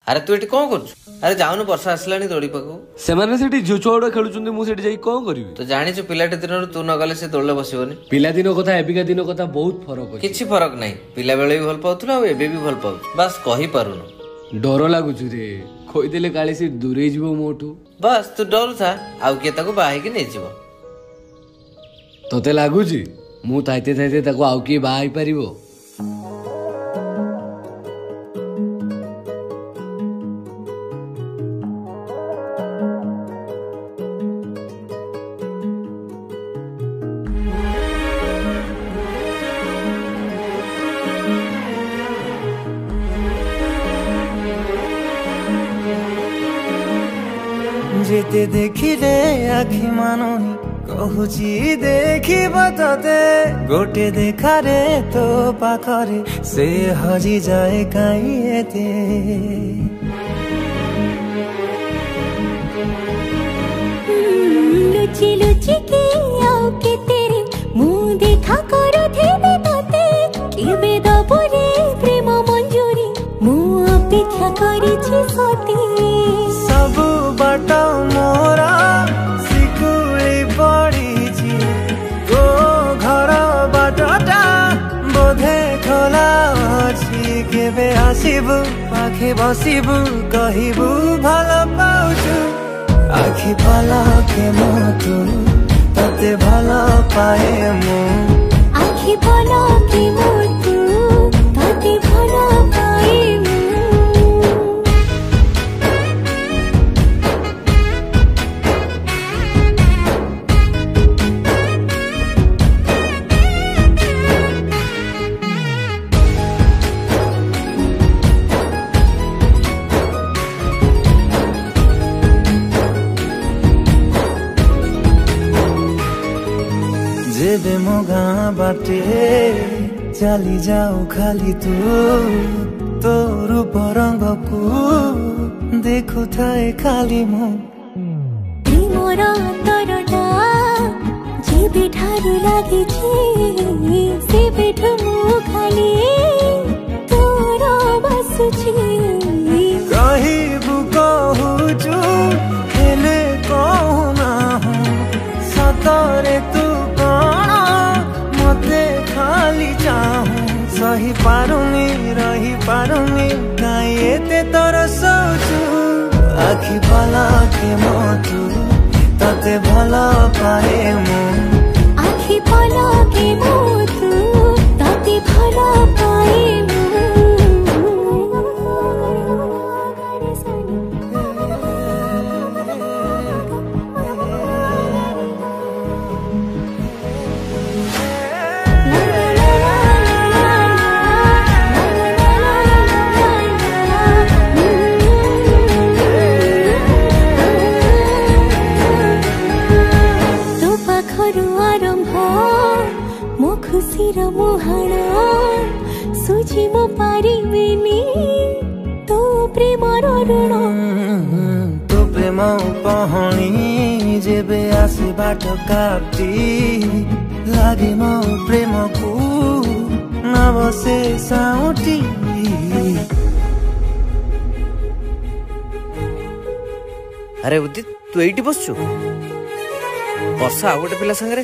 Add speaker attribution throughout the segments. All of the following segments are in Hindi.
Speaker 1: अरे तू एटी कौन कर? अरे जाऊनु वर्षा आसलानी दौड़ी पाखु
Speaker 2: सेमाने सेठी झुओ छुआ खेलुचंदी मु सेठी जाई कोन करिवि
Speaker 1: तो जानिछु पिलाटे दिनरु तू न गले से दौड़ले बसिबनी।
Speaker 2: पिला दिन कथा एबिका दिन कथा बहुत फरक अछि।
Speaker 1: किछि फरक नाही, पिला बेले भी भल पाउथुला आ एबे भी भल पाउ, बस कहि पारुनु।
Speaker 2: डर लागुछु रे, खोइ देले काली से दूरे जिवो मोठू।
Speaker 1: बस तू डर था आउ के ताको बाहे के नै जिवो।
Speaker 2: तोते लागुछि मु ताइते ताइते ताको आउ के बाहाई परिबो?
Speaker 3: जेते देखिले आखि मानुनी कहूची देखिब तते गोटे देखारे तो पाखरे से हजी जाए काई एते
Speaker 4: लुची लुची के आओ के तेरे मुंह देखा करो थे तते केबे दबरे प्रेम मंजूरी मुंह अपेक्षा करिछि सते
Speaker 3: सब बाट मोरा सिकुली पड़ी गो घर बाटटा बोधे खोला अछि केबे आसिबु पाखे बसिबु कहिबु भल पाउछु आखि पलके मोतु तते भल पाए मु
Speaker 4: आखि पलके मोतु तते भल पाए मु
Speaker 3: जेबे मो गाँ बाटे चली जाऊ खाली तू तो रूप रंग को देखु थाए खाली मु
Speaker 4: मोर अंतरटा जेबे ठारू लागे से बेठु मु खाली तोर बसुछि
Speaker 3: कहिबु कहूचु हेले कहू ना सतरे तू खाली चाहूं सही पारुनी रही पारुनी काई एते तोर सोचू आखि पलके मोतु तते भल पाए मु
Speaker 4: आखि पलके मोतु तते भल पाए मु खुशीर मुहाण सुझी मो पारिबिनी तो प्रेम ऋण
Speaker 3: तो प्रेम पहणी जेबे आसे बाट काटी लागे मो प्रेम को न बसे साउटी
Speaker 1: अरे उदित तू एठी बसछु वर्षा आ गोटे पिला संगे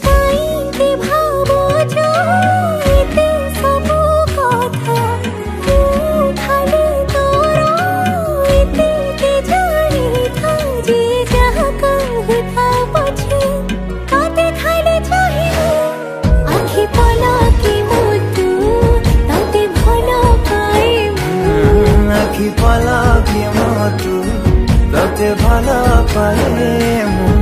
Speaker 3: आखि पलके मोतु तते भल पाए मु।